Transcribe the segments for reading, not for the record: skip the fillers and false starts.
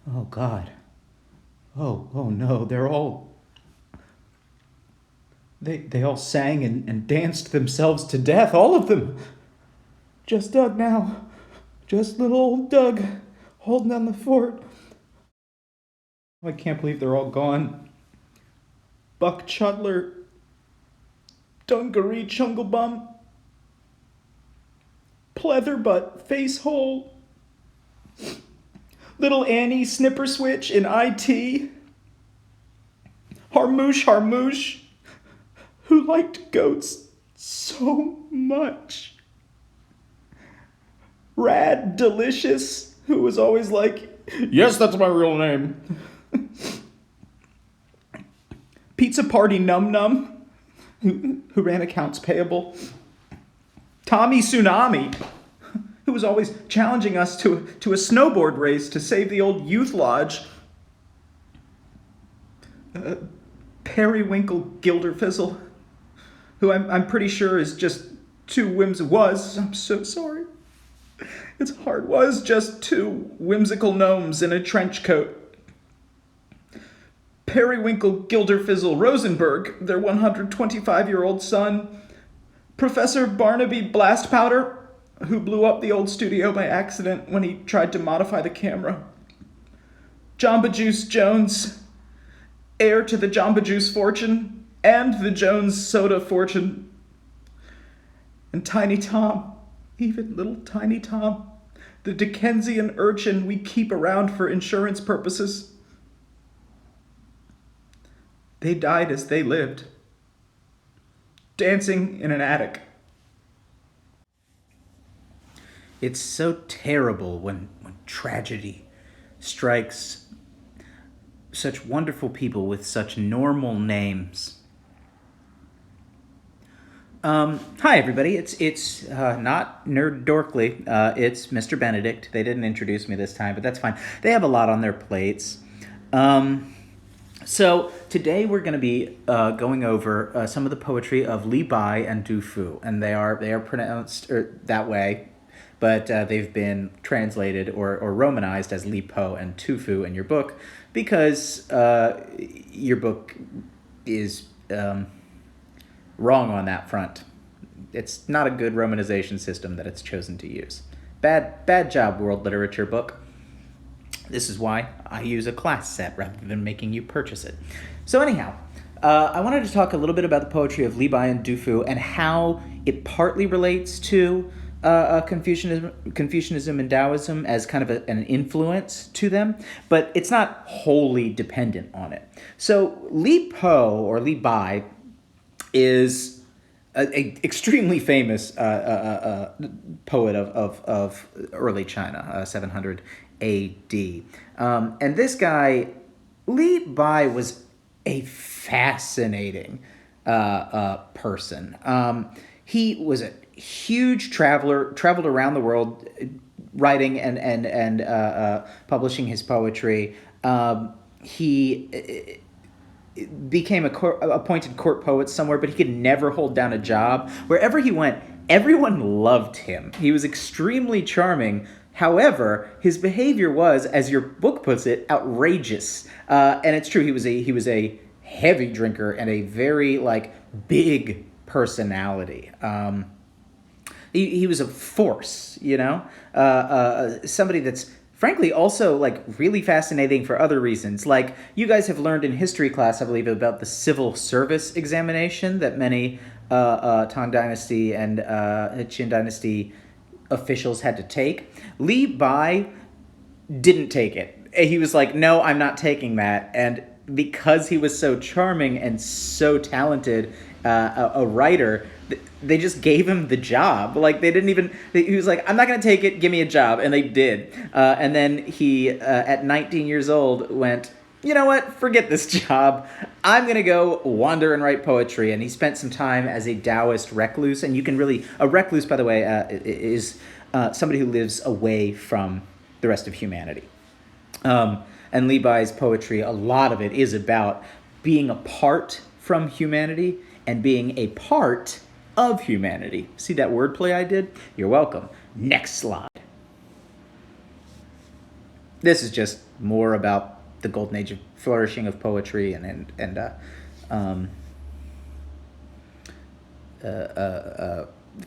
Oh, God. Oh no, they all sang and danced themselves to death, all of them. Just Doug now. Just little old Doug holding down the fort. I can't believe they're all gone. Buck Chudler, Dungaree Chunglebum, Pleatherbutt Facehole, Little Annie Snipperswitch in IT, Harmoosh, who liked goats so much, Rad Delicious, who was always like, yes, that's my real name, Pizza Party Num Num, who ran accounts payable, Tommy Tsunami, who was always challenging us to a snowboard race to save the old youth lodge, Periwinkle Gilderfizzle, who I'm pretty sure is just two I'm so sorry. It's hard. Was just two whimsical gnomes in a trench coat. Periwinkle Gilderfizzle Rosenberg, their 125-year-old son. Professor Barnaby Blast Powder, who blew up the old studio by accident when he tried to modify the camera. Jamba Juice Jones, heir to the Jamba Juice fortune and the Jones soda fortune. And Tiny Tom, even little Tiny Tom, the Dickensian urchin we keep around for insurance purposes. They died as they lived, dancing in an attic. It's so terrible when tragedy strikes such wonderful people with such normal names. Hi everybody. It's not Nerd Dorkly. It's Mr. Benedict. They didn't introduce me this time, but that's fine. They have a lot on their plates. So today we're going to be going over some of the poetry of Bai and Du Fu, and they are pronounced that way, but they've been translated or romanized as Li Po and Tu Fu in your book because your book is wrong on that front. It's not a good romanization system that it's chosen to use. Bad job, world literature book. This is why I use a class set rather than making you purchase it. So anyhow, I wanted to talk a little bit about the poetry of Bai and Du Fu and how it partly relates to Confucianism and Taoism as kind of an influence to them, but it's not wholly dependent on it. So Li Po or Bai is an extremely famous poet of early China, 700 A.D. And this guy, Bai, was a fascinating person. He was a huge traveler, traveled around the world, writing and publishing his poetry. He became appointed court poet somewhere, but he could never hold down a job. Wherever he went, everyone loved him. He was extremely charming. However, his behavior was, as your book puts it, outrageous. And it's true. He was a heavy drinker and a very big personality. He was a force, somebody that's frankly also really fascinating for other reasons. Like you guys have learned in history class, I believe, about the civil service examination that many Tang Dynasty and Qin Dynasty officials had to take. Bai didn't take it. He was like, no, I'm not taking that. And because he was so charming and so talented a writer, they just gave him the job. He was like, I'm not going to take it, give me a job. And they did. And then he, at 19 years old, went, you know what, forget this job. I'm going to go wander and write poetry. And he spent some time as a Taoist recluse. And a recluse, by the way, is somebody who lives away from the rest of humanity. And Bai's poetry, a lot of it is about being apart from humanity and being a part of humanity. See that wordplay I did? You're welcome. Next slide. This is just more about the golden age of flourishing of poetry um,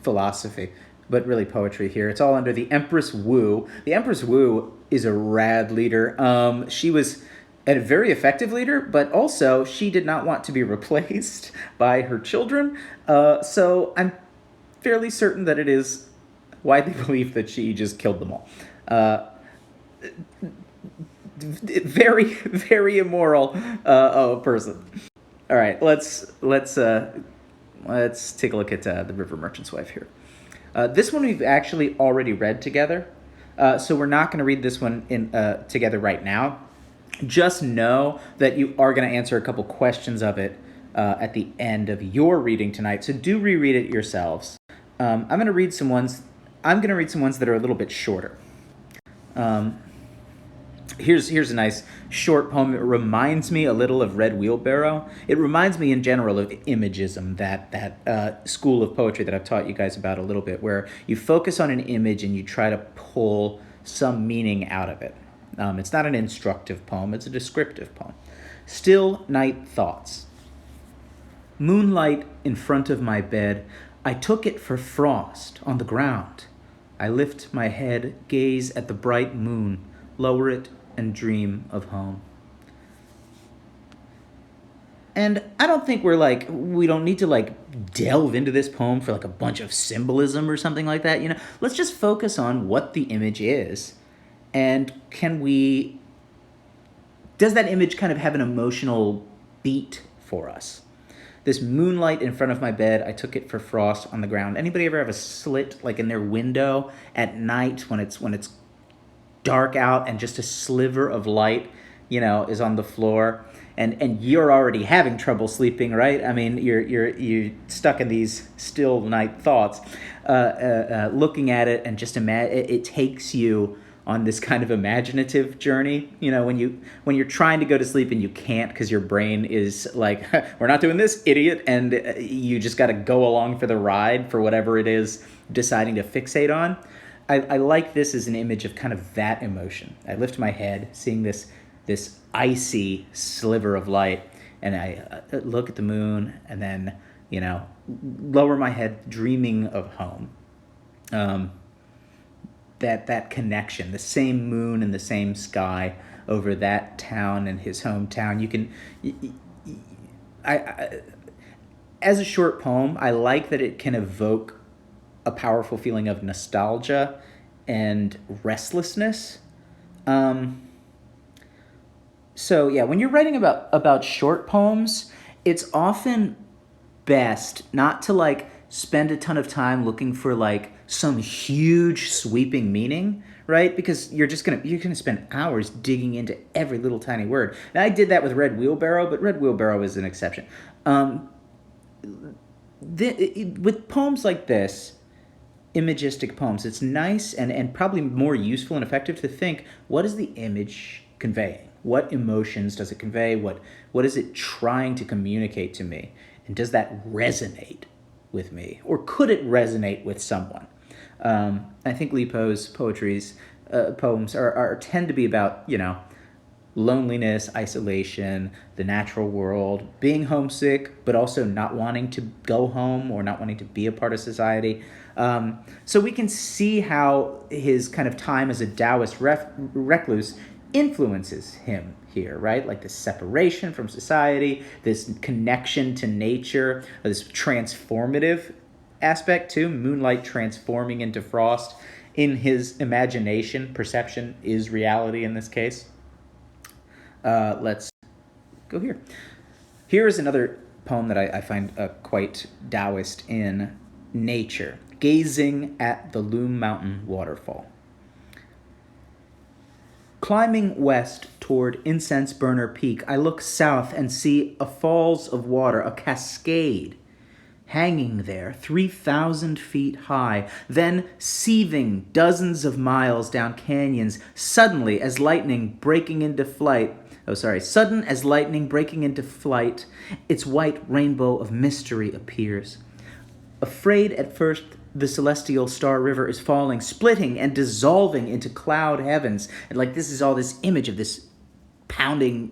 philosophy, but really poetry here. It's all under the Empress Wu. The Empress Wu is a rad leader. She was a very effective leader, but also she did not want to be replaced by her children. So I'm fairly certain that it is widely believed that she just killed them all. Very, very immoral person. All right, let's take a look at the River Merchant's Wife here. This one we've actually already read together, so we're not going to read this one together right now. Just know that you are going to answer a couple questions of it at the end of your reading tonight. So do reread it yourselves. I'm going to read some ones. I'm going to read some ones that are a little bit shorter. Here's a nice short poem. It reminds me a little of Red Wheelbarrow. It reminds me in general of imagism, that school of poetry that I've taught you guys about a little bit, where you focus on an image and you try to pull some meaning out of it. It's not an instructive poem, it's a descriptive poem. Still Night Thoughts. Moonlight in front of my bed, I took it for frost on the ground. I lift my head, gaze at the bright moon, lower it, and dream of home. And I don't think we don't need to delve into this poem for a bunch of symbolism or something like that. Let's just focus on what the image is. And does that image kind of have an emotional beat for us? This moonlight in front of my bed, I took it for frost on the ground. Anybody ever have a slit in their window at night when it's dark out and just a sliver of light, is on the floor, and you're already having trouble sleeping, right? I mean, you're stuck in these still night thoughts, looking at it and just it takes you on this kind of imaginative journey. When you're trying to go to sleep and you can't because your brain is like, we're not doing this, idiot, and you just got to go along for the ride for whatever it is deciding to fixate on. I like this as an image of kind of that emotion. I lift my head, seeing this icy sliver of light, and I look at the moon, and then lower my head, dreaming of home. That connection, the same moon and the same sky over that town and his hometown. As a short poem, I like that it can evoke a powerful feeling of nostalgia and restlessness. So yeah, when you're writing about short poems, it's often best not to spend a ton of time looking for some huge sweeping meaning, right? Because you're gonna spend hours digging into every little tiny word. Now I did that with Red Wheelbarrow, but Red Wheelbarrow is an exception. With poems like this, imagistic poems, it's nice and probably more useful and effective to think, what is the image conveying? What emotions does it convey? What is it trying to communicate to me? And does that resonate with me? Or could it resonate with someone? I think Li Po's poems tend to be about, loneliness, isolation, the natural world, being homesick, but also not wanting to go home or not wanting to be a part of society. So we can see how his kind of time as a Taoist recluse influences him here, right? Like this separation from society, this connection to nature, this transformative aspect too, moonlight transforming into frost. In his imagination, perception is reality in this case. Let's go here. Here is another poem that I find quite Taoist in nature. Gazing at the Loom Mountain waterfall. Climbing west toward Incense Burner Peak, I look south and see a falls of water, a cascade, hanging there 3,000 feet high, then seething dozens of miles down canyons, sudden as lightning breaking into flight, its white rainbow of mystery appears. Afraid at first the celestial star river is falling, splitting and dissolving into cloud heavens. And like this is all this image of this pounding,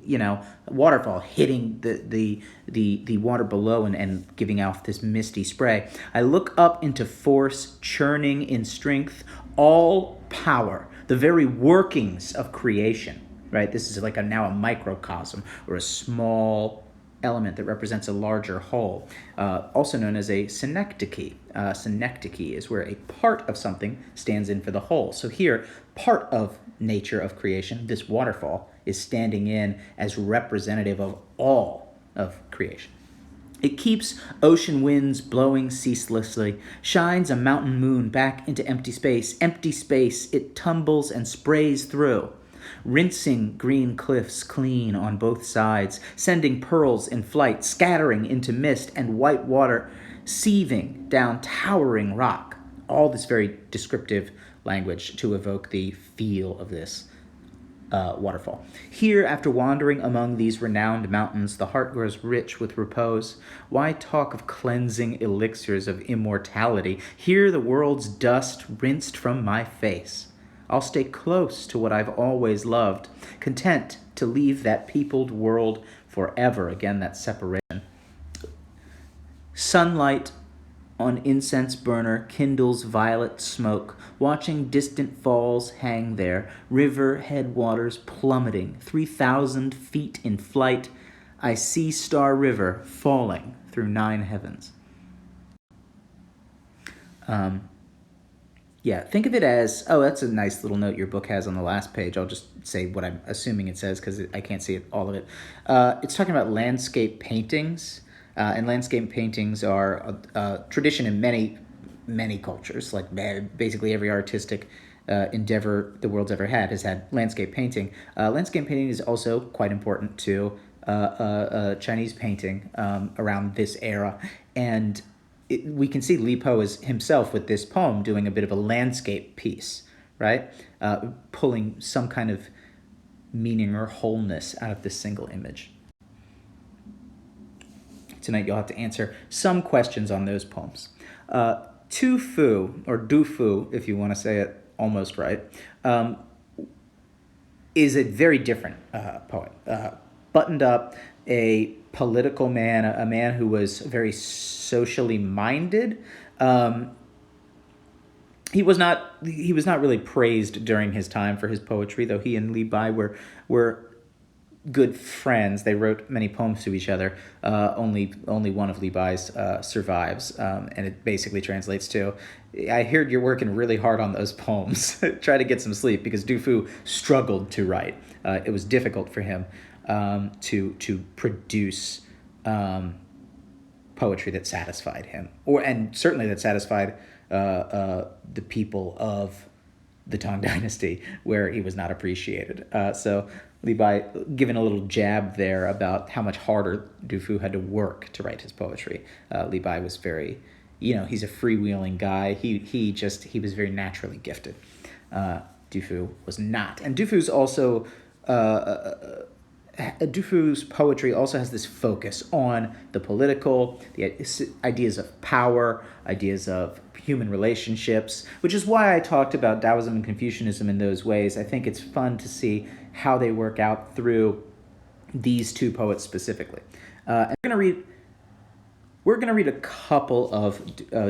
waterfall hitting the water below and giving off this misty spray. I look up into force, churning in strength, all power, the very workings of creation, right? This is like now a microcosm or a small element that represents a larger whole, also known as a synecdoche. Synecdoche is where a part of something stands in for the whole. So here, part of nature of creation, this waterfall, is standing in as representative of all of creation. It keeps ocean winds blowing ceaselessly, shines a mountain moon back into empty space it tumbles and sprays through, rinsing green cliffs clean on both sides, sending pearls in flight, scattering into mist and white water, seething down towering rock. All this very descriptive language to evoke the feel of this waterfall. Here, after wandering among these renowned mountains, the heart grows rich with repose. Why talk of cleansing elixirs of immortality? Here the world's dust rinsed from my face. I'll stay close to what I've always loved, content to leave that peopled world forever. Again, that separation. Sunlight on incense burner kindles violet smoke, watching distant falls hang there, river headwaters plummeting, 3,000 feet in flight. I see Star River falling through 9 heavens. Think of it as, that's a nice little note your book has on the last page. I'll just say what I'm assuming it says because I can't see all of it. It's talking about landscape paintings. And landscape paintings are a tradition in many cultures. Like basically every artistic endeavor the world's ever had has had landscape painting. Landscape painting is also quite important to Chinese painting around this era. And we can see Li Po is himself with this poem doing a bit of a landscape piece, right? Pulling some kind of meaning or wholeness out of this single image. Tonight you'll have to answer some questions on those poems. Tu Fu, or Du Fu, if you want to say it almost right, is a very different poet. Buttoned up, a political man, a man who was very socially minded. He was not really praised during his time for his poetry, though he and Li Bai were good friends. They wrote many poems to each other. Only one of Li Bai's survives, and it basically translates to, I heard you're working really hard on those poems. Try to get some sleep, because Du Fu struggled to write. It was difficult for him to produce poetry that satisfied him, and certainly that satisfied the people of the Tang Dynasty, where he was not appreciated. So Li Bai given a little jab there about how much harder Du Fu had to work to write his poetry. Li Bai was very, he's a freewheeling guy. He was very naturally gifted. Du Fu was not. And Du Fu's also, Du Fu's poetry also has this focus on the political, the ideas of power, ideas of human relationships, which is why I talked about Taoism and Confucianism in those ways. I think it's fun to see how they work out through these two poets specifically. And we're gonna read a couple of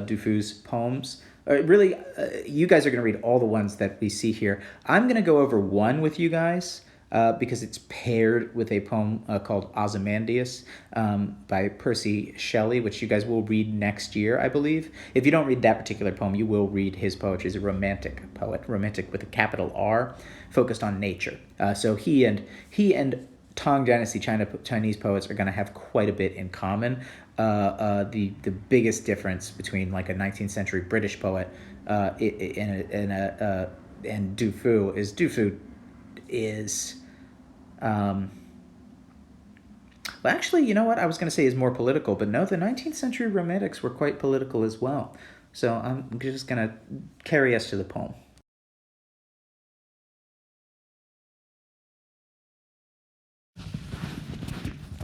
Du Fu's poems. You guys are gonna read all the ones that we see here. I'm gonna go over one with you guys, because it's paired with a poem called Ozymandias by Percy Shelley, which you guys will read next year, I believe. If you don't read that particular poem, you will read his poetry. He's a romantic poet, romantic with a capital R, focused on nature. So he and Tang Dynasty Chinese poets are going to have quite a bit in common. The biggest difference between like a 19th century British poet and Du Fu is well, actually, you know what? I was going to say is more political, but no, the 19th century romantics were quite political as well. So I'm just going to carry us to the poem.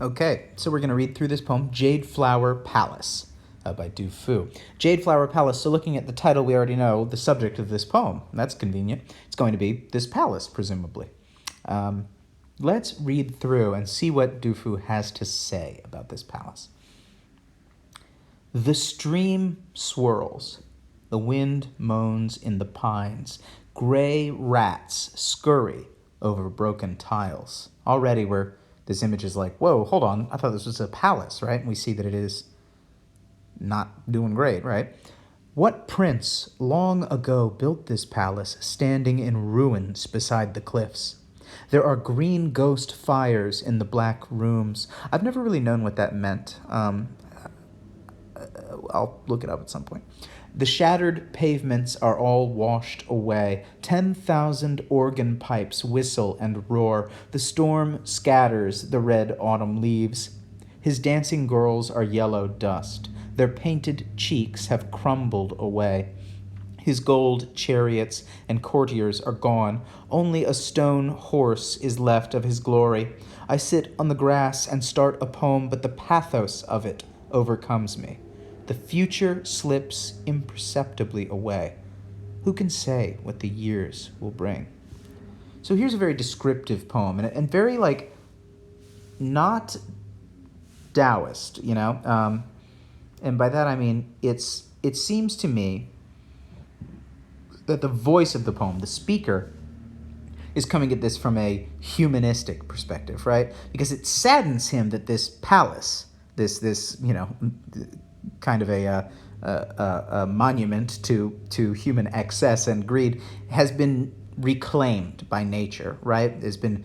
Okay, so we're going to read through this poem, Jade Flower Palace. by Du Fu. Jade Flower Palace, so looking at the title, we already know the subject of this poem. That's convenient. It's going to be this palace, presumably. Let's read through and see what Du Fu has to say about this palace. The stream swirls. The wind moans in the pines. Gray rats scurry over broken tiles. Already this image is like, whoa, hold on, I thought this was a palace, right? And we see that it is not doing great, right? What prince long ago built this palace standing in ruins beside the cliffs? There are green ghost fires in the black rooms. I've never really known what that meant. I'll look it up at some point. The shattered pavements are all washed away. 10,000 organ pipes whistle and roar. The storm scatters the red autumn leaves. His dancing girls are yellow dust. Their painted cheeks have crumbled away. His gold chariots and courtiers are gone. Only a stone horse is left of his glory. I sit on the grass and start a poem, but the pathos of it overcomes me. The future slips imperceptibly away. Who can say what the years will bring? So here's a very descriptive poem, and very, not Taoist, and by that I mean it seems to me that the voice of the poem, the speaker, is coming at this from a humanistic perspective, right? Because it saddens him that this palace, this kind of a monument to human excess and greed, has been reclaimed by nature, right? It's been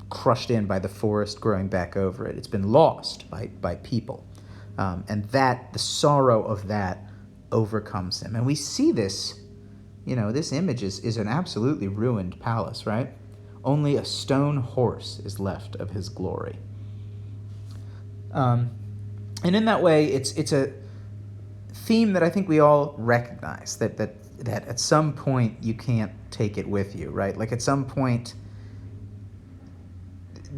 crushed in by the forest growing back over it. It's been lost by people. And the sorrow of that overcomes him. And we see this, this image is an absolutely ruined palace, right? Only a stone horse is left of his glory. And in that way, it's a theme that I think we all recognize, that at some point you can't take it with you, right? Like at some point,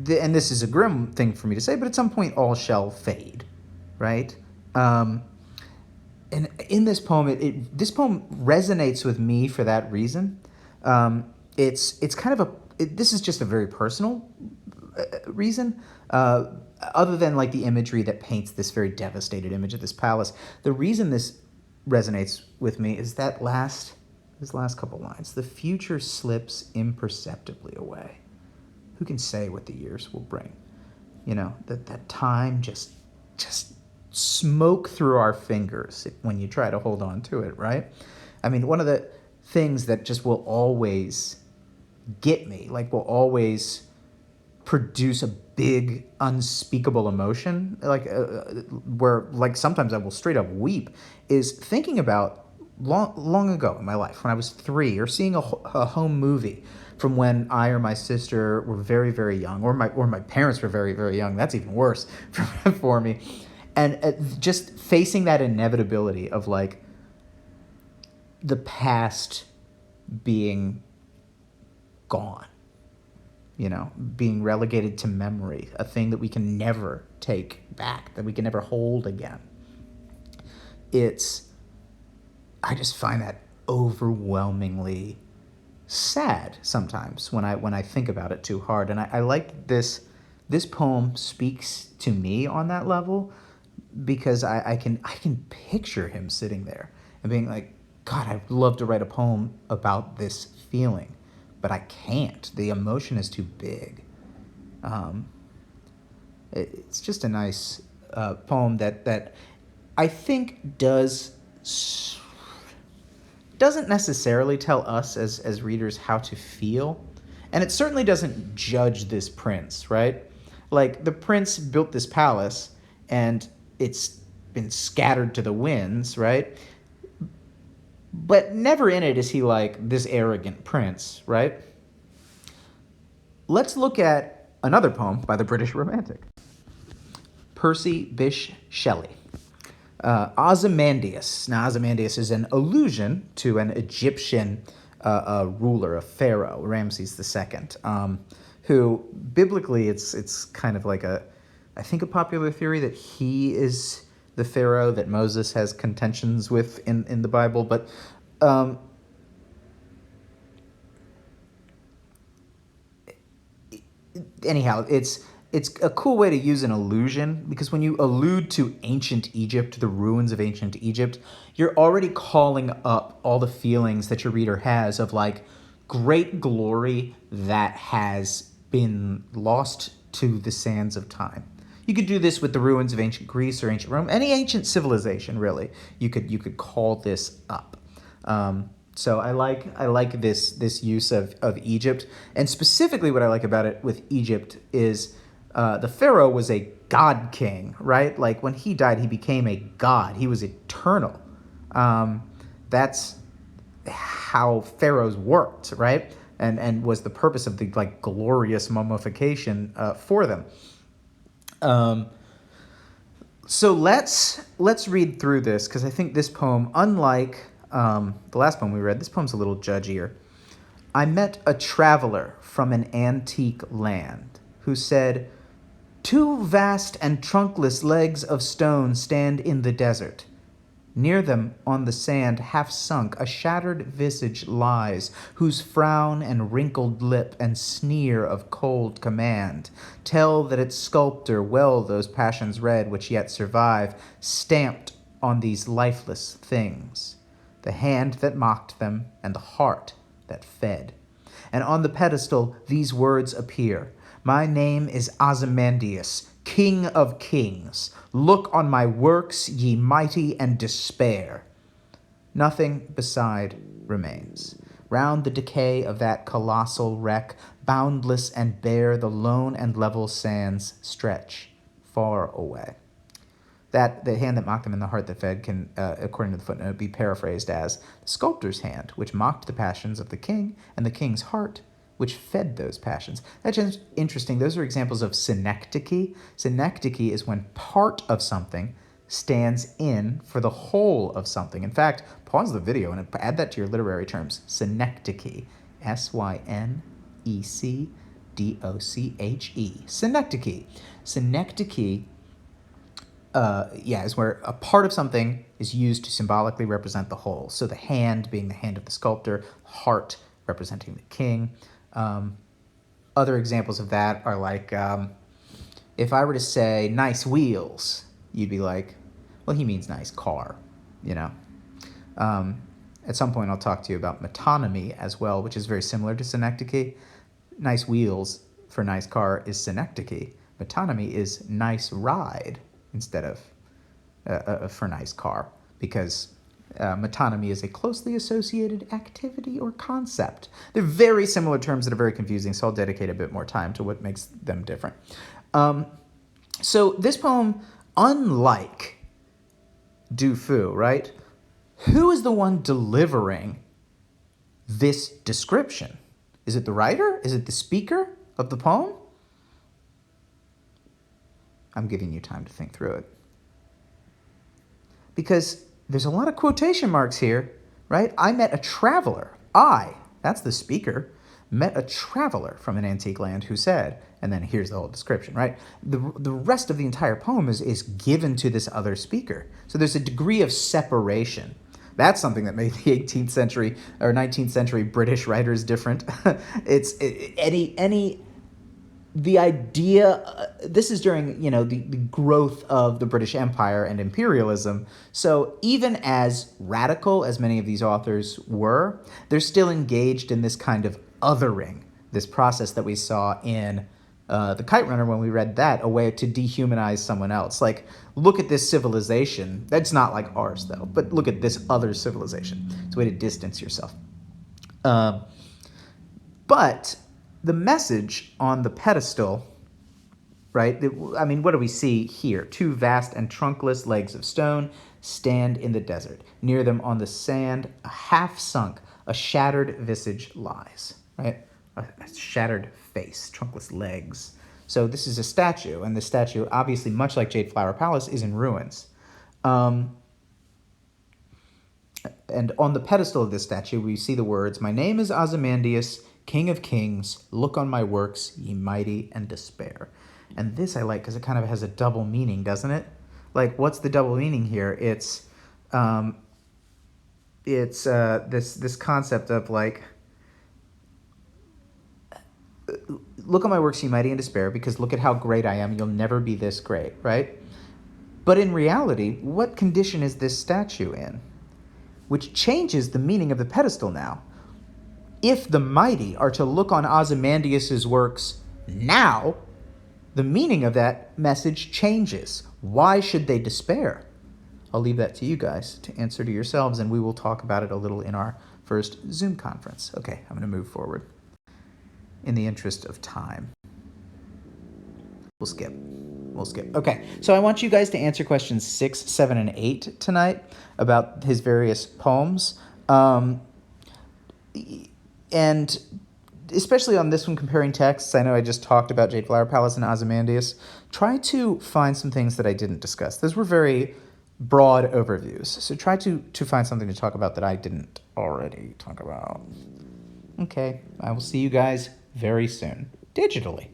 and this is a grim thing for me to say, but at some point all shall fade, right? And in this poem, this poem resonates with me for that reason. It's kind of this is just a very personal reason. Other than the imagery that paints this very devastated image of this palace, the reason this resonates with me is these last couple lines. The future slips imperceptibly away. Who can say what the years will bring? That time just smoke through our fingers when you try to hold on to it, right? I mean, one of the things that just will always get me, will always produce a big, unspeakable emotion, where sometimes I will straight up weep, is thinking about long ago in my life when I was 3, or seeing a home movie from when I or my sister were very, very young, or my parents were very, very young. That's even worse for me. And just facing that inevitability of the past being gone, being relegated to memory, a thing that we can never take back, that we can never hold again. I just find that overwhelmingly sad sometimes when I think about it too hard. And I like this poem speaks to me on that level, because I can picture him sitting there and being like, God, I'd love to write a poem about this feeling, but I can't. The emotion is too big. It's just a nice poem that I think doesn't necessarily tell us as readers how to feel, and it certainly doesn't judge this prince, right? The prince built this palace, and it's been scattered to the winds, right? But never in it is he this arrogant prince, right? Let's look at another poem by the British Romantic, Percy Bysshe Shelley. Ozymandias. Now, Ozymandias is an allusion to an Egyptian ruler, a pharaoh, Ramses II, who biblically it's kind of I think a popular theory that he is the Pharaoh that Moses has contentions with in the Bible. But um, anyhow, it's a cool way to use an allusion, because when you allude to ancient Egypt, the ruins of ancient Egypt, you're already calling up all the feelings that your reader has of like great glory that has been lost to the sands of time. You could do this with the ruins of ancient Greece or ancient Rome, any ancient civilization really. You could call this up. So I like this use of Egypt, and specifically what I like about it with Egypt is the Pharaoh was a god king, right? Like when he died, he became a god. He was eternal. That's how pharaohs worked, right? And was the purpose of the like glorious mummification for them. So let's read through this, because I think this poem, unlike the last poem we read, this poem's a little judgier. I met a traveler from an antique land who said, "Two vast and trunkless legs of stone stand in the desert. Near them, on the sand, half sunk, a shattered visage lies, whose frown and wrinkled lip and sneer of cold command tell that its sculptor well those passions read which yet survive, stamped on these lifeless things, the hand that mocked them and the heart that fed. And on the pedestal these words appear, my name is Ozymandias, King of kings. Look on my works, ye mighty, and despair. Nothing beside remains. Round the decay of that colossal wreck, boundless and bare, the lone and level sands stretch far away." That the hand that mocked them and the heart that fed can, according to the footnote, be paraphrased as the sculptor's hand, which mocked the passions of the king, and the king's heart, which fed those passions. That's just interesting. Those are examples of synecdoche. Synecdoche is when part of something stands in for the whole of something. In fact, pause the video and add that to your literary terms. Synecdoche. Synecdoche. Synecdoche. Synecdoche is where a part of something is used to symbolically represent the whole. So the hand being the hand of the sculptor, heart representing the king. Other examples of that are like, if I were to say nice wheels, you'd be like, well, he means nice car, you know. At some point I'll talk to you about metonymy as well, which is very similar to synecdoche. Nice wheels for nice car is synecdoche. Metonymy is nice ride instead of for nice car, because metonymy is a closely associated activity or concept. They're very similar terms that are very confusing, so I'll dedicate a bit more time to what makes them different. So this poem, unlike Du Fu, right? Who is the one delivering this description? Is it the writer? Is it the speaker of the poem? I'm giving you time to think through it. Because there's a lot of quotation marks here, right? I met a traveler. That's the speaker, met a traveler from an antique land who said, and then here's the whole description, right? The rest of the entire poem is given to this other speaker. So there's a degree of separation. That's something that made the 18th century or 19th century British writers different. The idea, this is during, the growth of the British Empire and imperialism. So even as radical as many of these authors were, they're still engaged in this kind of othering, this process that we saw in The Kite Runner when we read that, a way to dehumanize someone else. Like, look at this civilization. That's not like ours, though, but look at this other civilization. It's a way to distance yourself. But the message on the pedestal, right? I mean, what do we see here? Two vast and trunkless legs of stone stand in the desert. Near them on the sand, a half sunk, a shattered visage lies, right? A shattered face, trunkless legs. So this is a statue, and the statue, obviously, much like Jade Flower Palace, is in ruins. And on the pedestal of this statue, we see the words, "My name is Ozymandias, King of kings, look on my works, ye mighty, and despair." And this I like because it kind of has a double meaning, doesn't it? like, what's the double meaning here? It's this concept of like, look at my works, ye mighty in despair, because look at how great I am. You'll never be this great, right? But in reality, what condition is this statue in? Which changes the meaning of the pedestal now. If the mighty are to look on Ozymandias's works now, the meaning of that message changes. Why should they despair? I'll leave that to you guys to answer to yourselves, and we will talk about it a little in our first Zoom conference. Okay, I'm going to move forward in the interest of time. We'll skip. Okay, so I want you guys to answer questions 6, 7, and 8 tonight about his various poems. And especially on this one, comparing texts, I know I just talked about Jade Flower Palace and Ozymandias. Try to find some things that I didn't discuss. Those were very broad overviews. So try to find something to talk about that I didn't already talk about. Okay, I will see you guys very soon, digitally.